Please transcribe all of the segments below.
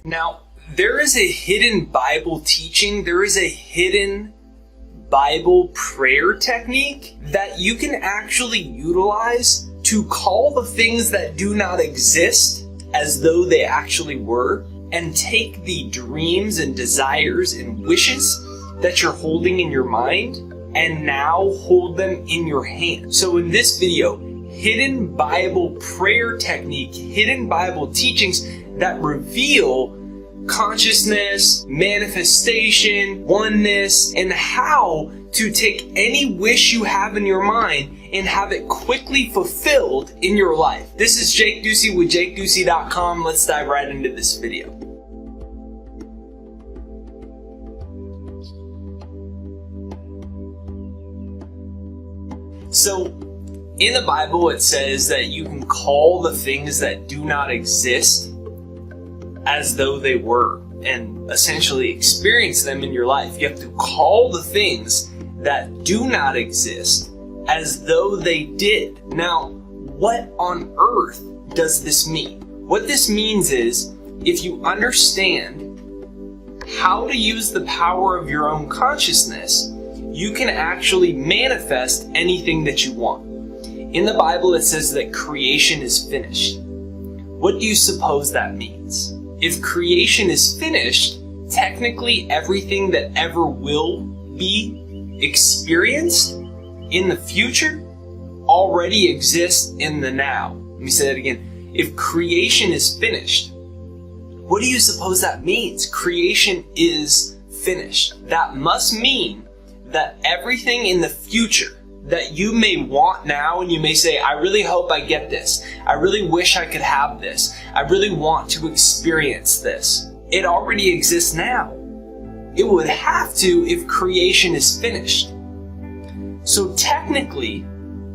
Now, there is a hidden Bible teaching, there is a hidden Bible prayer technique that you can actually utilize to call the things that do not exist as though they actually were, and take the dreams and desires and wishes that you're holding in your mind and now hold them in your hand. So in this video, hidden Bible prayer technique, hidden Bible teachings that reveal consciousness, manifestation, oneness, and how to take any wish you have in your mind and have it quickly fulfilled in your life. This is Jake Ducey with JakeDucey.com. Let's dive right into this video. So, in the Bible it says that you can call the things that do not exist as though they were, and essentially experience them in your life. You have to call the things that do not exist as though they did. Now, what on earth does this mean? What this means is, if you understand how to use the power of your own consciousness, you can actually manifest anything that you want. In the Bible, it says that creation is finished. What do you suppose that means? If creation is finished, technically everything that ever will be experienced in the future already exists in the now. Let me say that again. If creation is finished, what do you suppose that means? Creation is finished. That must mean that everything in the future that you may want now, and you may say, I really hope I get this. I really wish I could have this. I really want to experience this. It already exists now. It would have to if creation is finished. So technically,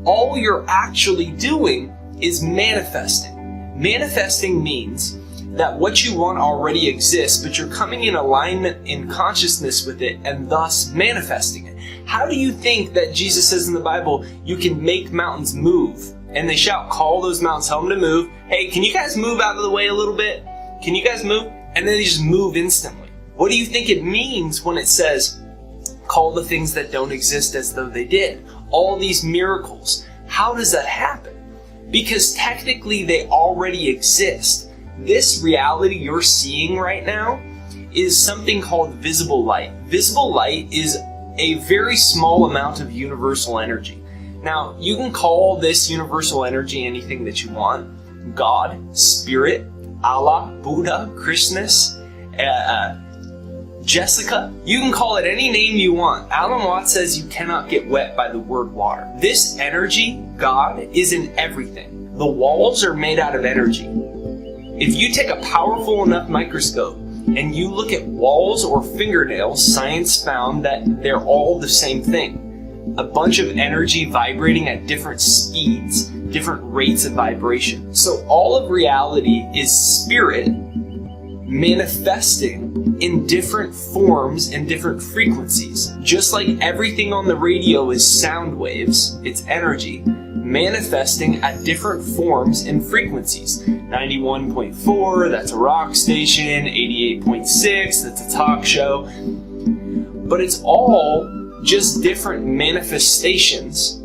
all you're actually doing is manifesting. Manifesting means that what you want already exists, but you're coming in alignment in consciousness with it and thus manifesting it. How do you think that Jesus says in the Bible, you can make mountains move? And they shout, call those mountains, tell them to move. Hey, can you guys move out of the way a little bit? Can you guys move? And then they just move instantly. What do you think it means when it says, call the things that don't exist as though they did? All these miracles. How does that happen? Because technically they already exist. This reality you're seeing right now is something called visible light. Visible light is a very small amount of universal energy. Now, you can call this universal energy anything that you want. God, Spirit, Allah, Buddha, Christmas, Jessica. You can call it any name you want. Alan Watts says you cannot get wet by the word water. This energy, God, is in everything. The walls are made out of energy. If you take a powerful enough microscope and you look at walls or fingernails, science found that they're all the same thing. A bunch of energy vibrating at different speeds, different rates of vibration. So all of reality is spirit manifesting in different forms and different frequencies. Just like everything on the radio is sound waves, it's energy, manifesting at different forms and frequencies. 91.4, that's a rock station. 88.6, that's a talk show. But it's all just different manifestations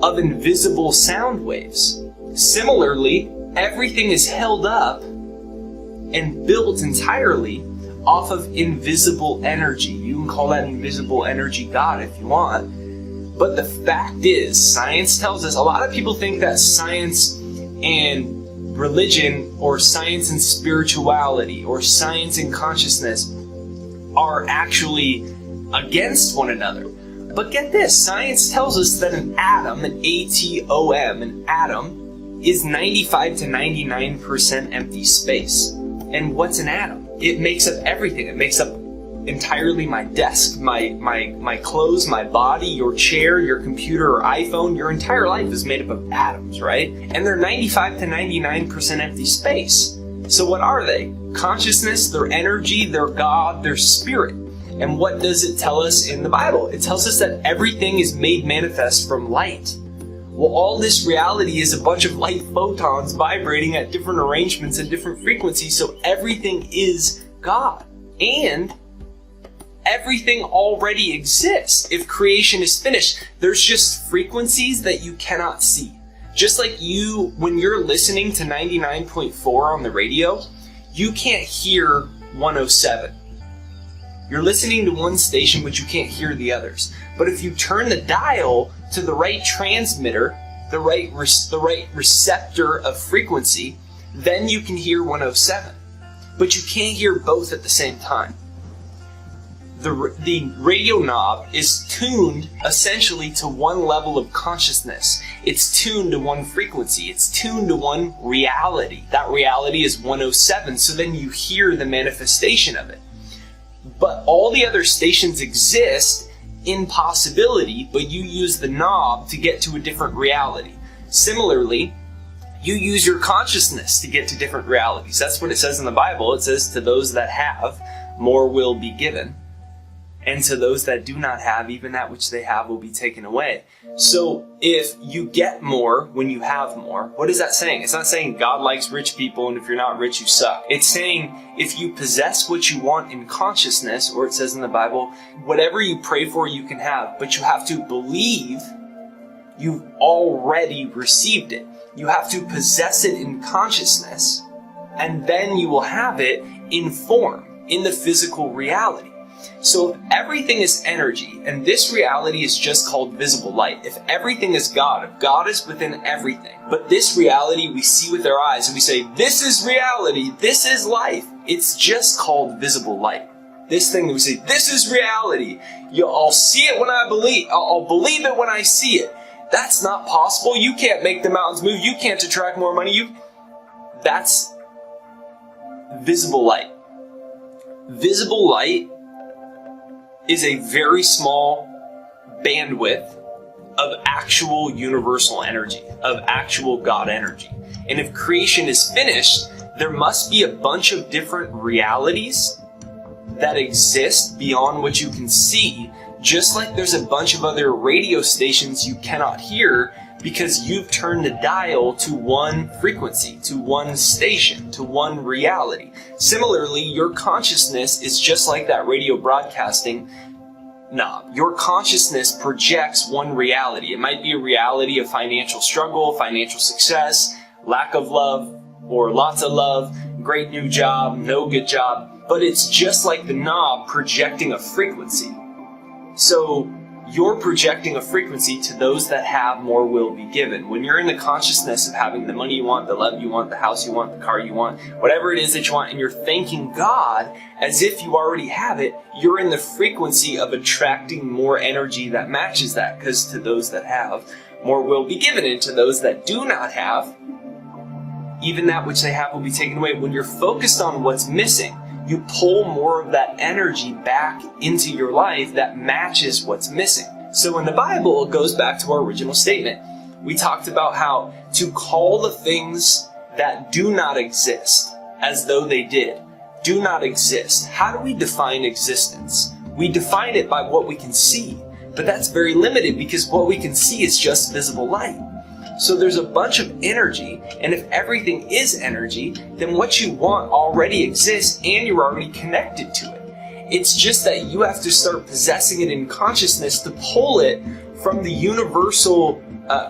of invisible sound waves. Similarly, everything is held up and built entirely off of invisible energy. You can call that invisible energy God if you want. But the fact is, science tells us, a lot of people think that science and religion, or science and spirituality, or science and consciousness are actually against one another. But get this, science tells us that an atom, an atom, an atom is 95 to 99% empty space. And what's an atom? It makes up everything. It makes up entirely my desk, my clothes, my body, your chair, your computer or iPhone. Your entire life is made up of atoms, right? And they're 95 to 99% empty space. So what are they? Consciousness, their energy, their God, their spirit. And what does it tell us in the Bible? It tells us that everything is made manifest from light. Well, all this reality is a bunch of light photons vibrating at different arrangements and different frequencies, so everything is God. And everything already exists. If creation is finished, there's just frequencies that you cannot see. Just like when you're listening to 99.4 on the radio, you can't hear 107. You're listening to one station, but you can't hear the others. But if you turn the dial to the right transmitter, the right receptor of frequency, then you can hear 107. But you can't hear both at the same time. The radio knob is tuned essentially to one level of consciousness. It's tuned to one frequency. It's tuned to one reality. That reality is 107, so then you hear the manifestation of it. But all the other stations exist in possibility, but you use the knob to get to a different reality. Similarly, you use your consciousness to get to different realities. That's what it says in the Bible. It says, to those that have, more will be given. And to those that do not have, even that which they have will be taken away. So if you get more when you have more, what is that saying? It's not saying God likes rich people, and if you're not rich, you suck. It's saying if you possess what you want in consciousness, or it says in the Bible, whatever you pray for, you can have, but you have to believe you've already received it. You have to possess it in consciousness, and then you will have it in form, in the physical reality. So if everything is energy, and this reality is just called visible light, if everything is God, if God is within everything, but this reality we see with our eyes, and we say, this is reality, this is life, it's just called visible light. This thing that we say, this is reality, I'll see it when I believe, I'll believe it when I see it. That's not possible. You can't make the mountains move. You can't attract more money. That's visible light. Visible light is a very small bandwidth of actual universal energy, of actual God energy. And if creation is finished, there must be a bunch of different realities that exist beyond what you can see, just like there's a bunch of other radio stations you cannot hear because you've turned the dial to one frequency, to one station, to one reality. Similarly, your consciousness is just like that radio broadcasting knob. Your consciousness projects one reality. It might be a reality of financial struggle, financial success, lack of love, or lots of love, great new job, no good job, but it's just like the knob projecting a frequency. So you're projecting a frequency to those that have, more will be given. When you're in the consciousness of having the money you want, the love you want, the house you want, the car you want, whatever it is that you want, and you're thanking God as if you already have it, you're in the frequency of attracting more energy that matches that, because to those that have, more will be given, and to those that do not have, even that which they have will be taken away. When you're focused on what's missing, you pull more of that energy back into your life that matches what's missing. So in the Bible, it goes back to our original statement. We talked about how to call the things that do not exist as though they did. Do not exist. How do we define existence? We define it by what we can see, but that's very limited because what we can see is just visible light. So there's a bunch of energy, and if everything is energy, then what you want already exists and you're already connected to it. It's just that you have to start possessing it in consciousness to pull it from the universal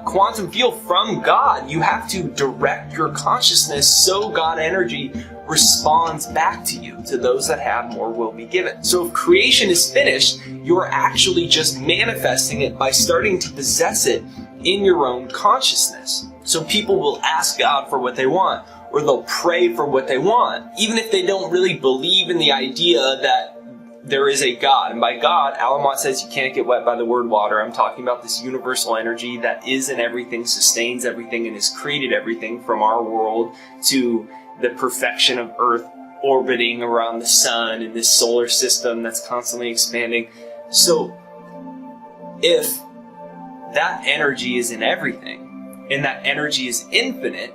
quantum field from God. You have to direct your consciousness so God energy responds back to you. To those that have, more will be given. So if creation is finished, you're actually just manifesting it by starting to possess it in your own consciousness. So people will ask God for what they want, or they'll pray for what they want, even if they don't really believe in the idea that there is a God. And by God, Alamont says you can't get wet by the word water. I'm talking about this universal energy that is in everything, sustains everything, and has created everything from our world to the perfection of Earth orbiting around the sun and this solar system that's constantly expanding. So if that energy is in everything, and that energy is infinite,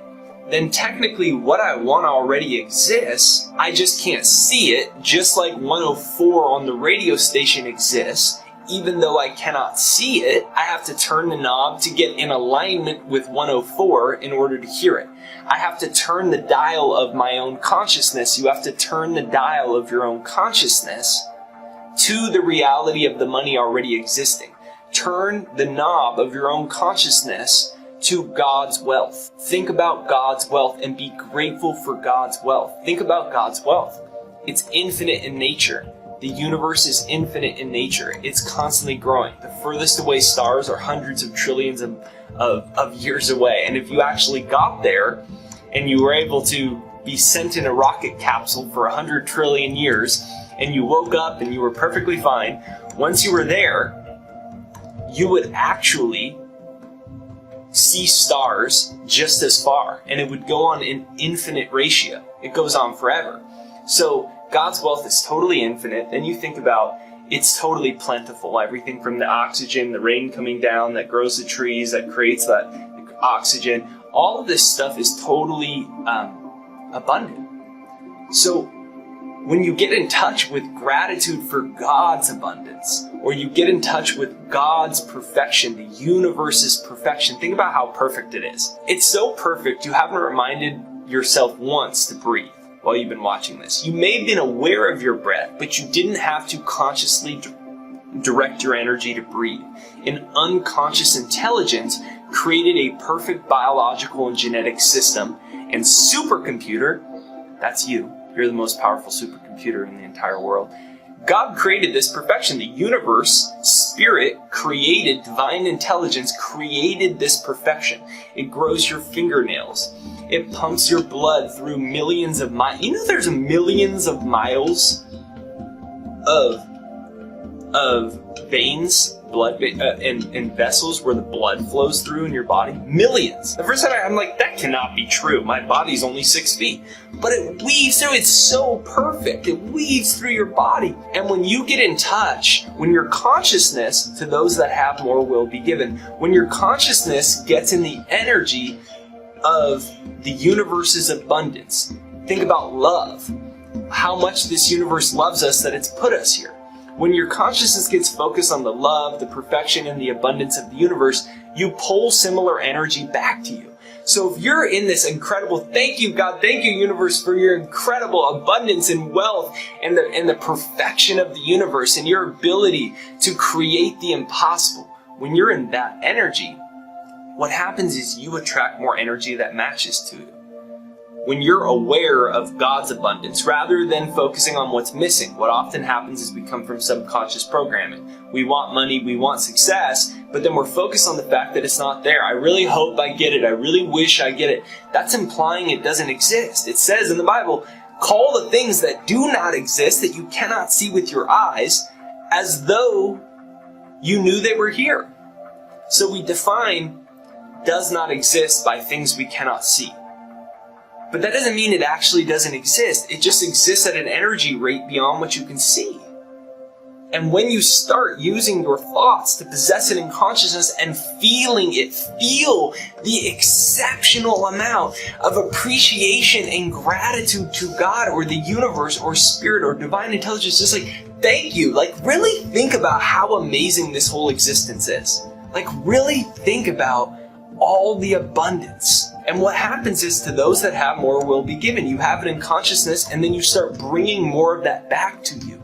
then technically what I want already exists. I just can't see it, just like 104 on the radio station exists even though I cannot see it, I have to turn the knob to get in alignment with 104 in order to hear it. I have to turn the dial of my own consciousness. You have to turn the dial of your own consciousness to the reality of the money already existing. Turn the knob of your own consciousness to God's wealth. Think about God's wealth and be grateful for God's wealth. Think about God's wealth. It's infinite in nature. The universe is infinite in nature. It's constantly growing. The furthest away stars are hundreds of trillions of years away. And if you actually got there and you were able to be sent in a rocket capsule for 100 trillion years and you woke up and you were perfectly fine, once you were there, you would actually see stars just as far, and it would go on in infinite ratio. It goes on forever. So God's wealth is totally infinite. Then you think about it's totally plentiful. Everything from the oxygen, the rain coming down that grows the trees, that creates that oxygen. All of this stuff is totally abundant. So when you get in touch with gratitude for God's abundance, or you get in touch with God's perfection, the universe's perfection, think about how perfect it is. It's so perfect you haven't reminded yourself once to breathe while you've been watching this. You may have been aware of your breath, but you didn't have to consciously direct your energy to breathe. An unconscious intelligence created a perfect biological and genetic system, and supercomputer, that's you. You're the most powerful supercomputer in the entire world. God created this perfection. The universe, spirit, created, divine intelligence created this perfection. It grows your fingernails. It pumps your blood through millions of miles. You know there's millions of miles of veins, blood and vessels where the blood flows through in your body? Millions. The first time I'm like, that cannot be true. My body's only 6 feet. But it weaves through. It's so perfect. It weaves through your body. And when you get in touch, when your consciousness, to those that have more will be given, when your consciousness gets in the energy of the universe's abundance, think about love. How much this universe loves us that it's put us here. When your consciousness gets focused on the love, the perfection, and the abundance of the universe, you pull similar energy back to you. So if you're in this incredible, thank you God, thank you universe for your incredible abundance and wealth and the perfection of the universe and your ability to create the impossible. When you're in that energy, what happens is you attract more energy that matches to you. When you're aware of God's abundance, rather than focusing on what's missing, what often happens is we come from subconscious programming. We want money, we want success, but then we're focused on the fact that it's not there. I really hope I get it. I really wish I get it. That's implying it doesn't exist. It says in the Bible, call the things that do not exist, that you cannot see with your eyes, as though you knew they were here. So we define does not exist by things we cannot see. But that doesn't mean it actually doesn't exist. It just exists at an energy rate beyond what you can see. And when you start using your thoughts to possess it in consciousness and feeling it, feel the exceptional amount of appreciation and gratitude to God or the universe or spirit or divine intelligence, just like, thank you. Like, really think about how amazing this whole existence is. Like, really think about all the abundance. And what happens is, to those that have more will be given. You have it in consciousness, and then you start bringing more of that back to you.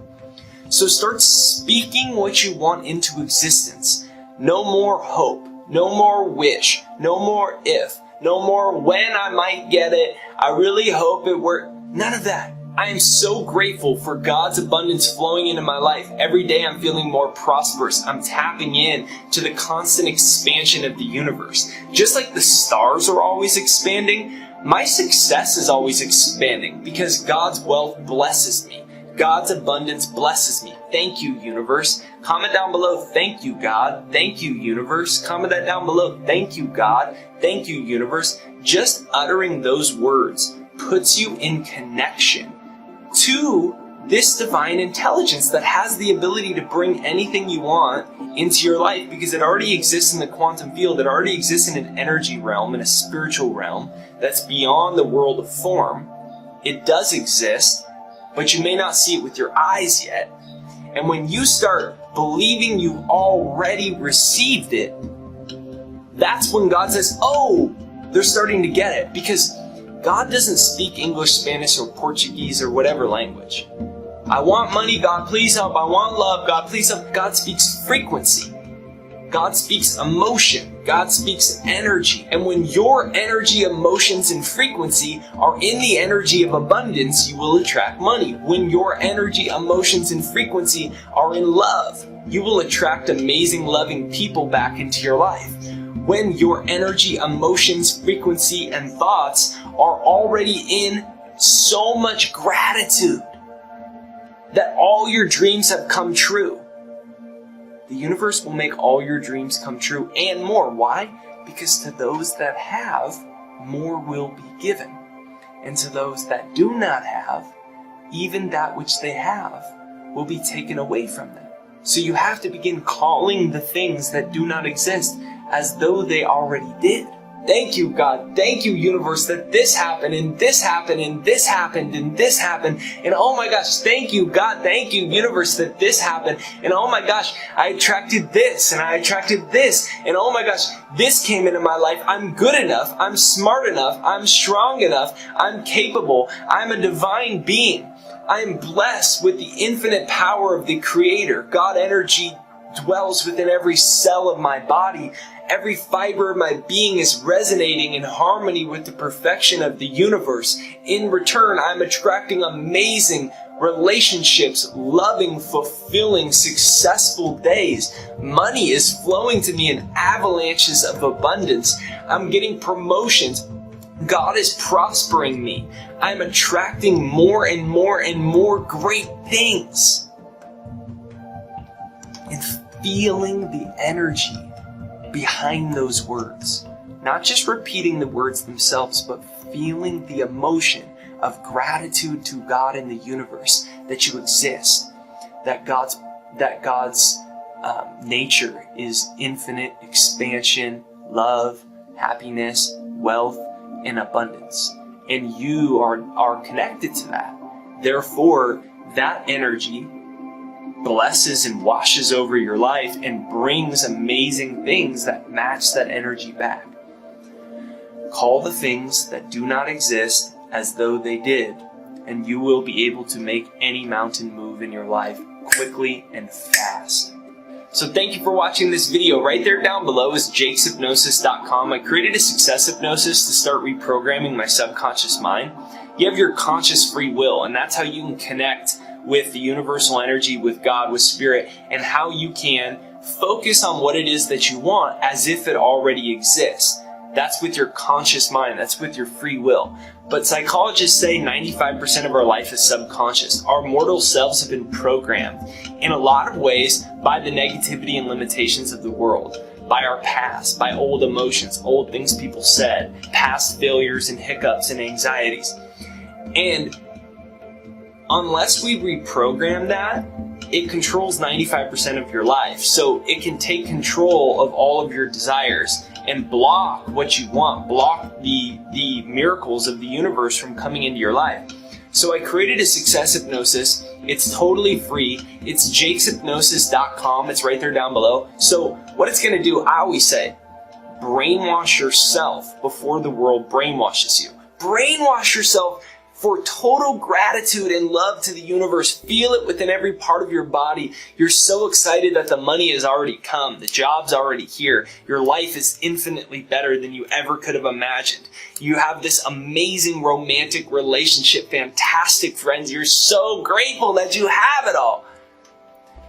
So start speaking what you want into existence. No more hope. No more wish. No more if. No more when I might get it. I really hope it works. None of that. I am so grateful for God's abundance flowing into my life. Every day I'm feeling more prosperous. I'm tapping in to the constant expansion of the universe. Just like the stars are always expanding, my success is always expanding because God's wealth blesses me. God's abundance blesses me. Thank you, universe. Comment down below, thank you, God. Thank you, universe. Comment that down below, thank you, God. Thank you, universe. Just uttering those words puts you in connection to this divine intelligence that has the ability to bring anything you want into your life because it already exists in the quantum field. It already exists in an energy realm, in a spiritual realm that's beyond the world of form. It does exist, but you may not see it with your eyes yet. And when you start believing you've already received it, that's when God says, oh, they're starting to get it. Because God doesn't speak English, Spanish, or Portuguese, or whatever language. I want money, God, please help. I want love, God, please help. God speaks frequency. God speaks emotion. God speaks energy. And when your energy, emotions, and frequency are in the energy of abundance, you will attract money. When your energy, emotions, and frequency are in love, you will attract amazing, loving people back into your life. When your energy, emotions, frequency, and thoughts are already in so much gratitude that all your dreams have come true, the universe will make all your dreams come true and more. Why? Because to those that have, more will be given. And to those that do not have, even that which they have will be taken away from them. So you have to begin calling the things that do not exist as though they already did. Thank you, God. Thank you, universe, that this happened, and this happened, and this happened, and this happened. And oh my gosh, thank you, God. Thank you, universe, that this happened. And oh my gosh, I attracted this, and I attracted this. And oh my gosh, this came into my life. I'm good enough. I'm smart enough. I'm strong enough. I'm capable. I'm a divine being. I am blessed with the infinite power of the Creator. God energy dwells within every cell of my body. Every fiber of my being is resonating in harmony with the perfection of the universe. In return, I'm attracting amazing relationships, loving, fulfilling, successful days. Money is flowing to me in avalanches of abundance. I'm getting promotions. God is prospering me. I'm attracting more and more and more great things. And feeling the energy behind those words. Not just repeating the words themselves, but feeling the emotion of gratitude to God and the universe that you exist. That God's nature is infinite expansion, love, happiness, wealth, and abundance. And you are connected to that. Therefore, that energy blesses and washes over your life and brings amazing things that match that energy back. Call the things that do not exist as though they did, and you will be able to make any mountain move in your life quickly and fast. So thank you for watching this video. Right there down below is jakeshypnosis.com. I created a success hypnosis to start reprogramming my subconscious mind. You have your conscious free will, and that's how you can connect with the universal energy, with God, with spirit, and how you can focus on what it is that you want as if it already exists. That's with your conscious mind. That's with your free will. But psychologists say 95% of our life is subconscious. Our mortal selves have been programmed in a lot of ways by the negativity and limitations of the world, by our past, by old emotions, old things people said, past failures and hiccups and anxieties. And unless we reprogram that, it controls 95% of your life. So it can take control of all of your desires and block what you want, block the miracles of the universe from coming into your life. So I created a success hypnosis. It's totally free. It's jakeshypnosis.com. It's right there down below. So what it's going to do, I always say, brainwash yourself before the world brainwashes you. Brainwash yourself for total gratitude and love to the universe. Feel it within every part of your body. You're so excited that the money has already come. The job's already here. Your life is infinitely better than you ever could have imagined. You have this amazing romantic relationship, fantastic friends. You're so grateful that you have it all.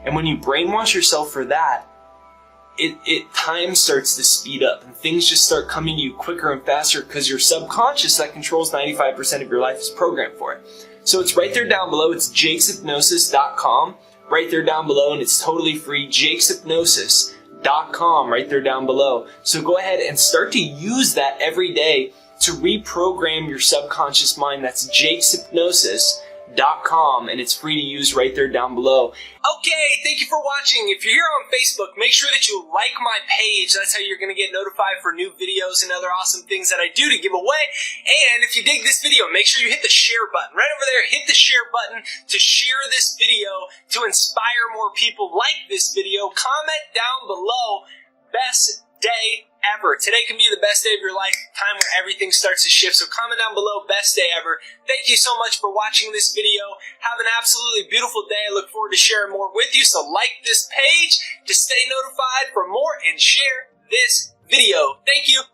And when you brainwash yourself for that, time starts to speed up and things just start coming to you quicker and faster because your subconscious that controls 95% of your life is programmed for it. So it's right there down below. It's jakeshypnosis.com right there down below, and it's totally free. jakeshypnosis.com right there down below. So go ahead and start to use that every day to reprogram your subconscious mind. That's jakeshypnosis.com. best.com, and it's free to use right there down below. Okay, thank you for watching. If you're here on Facebook, make sure that you like my page. That's how you're going to get notified for new videos and other awesome things that I do to give away. And if you dig this video, make sure you hit the share button. Right over there, hit the share button to share this video to inspire more people like this video. Comment down below, best day ever. Today can be the best day of your life, time where everything starts to shift. So comment down below, best day ever. Thank you so much for watching this video. Have an absolutely beautiful day. I look forward to sharing more with you. So like this page to stay notified for more and share this video. Thank you.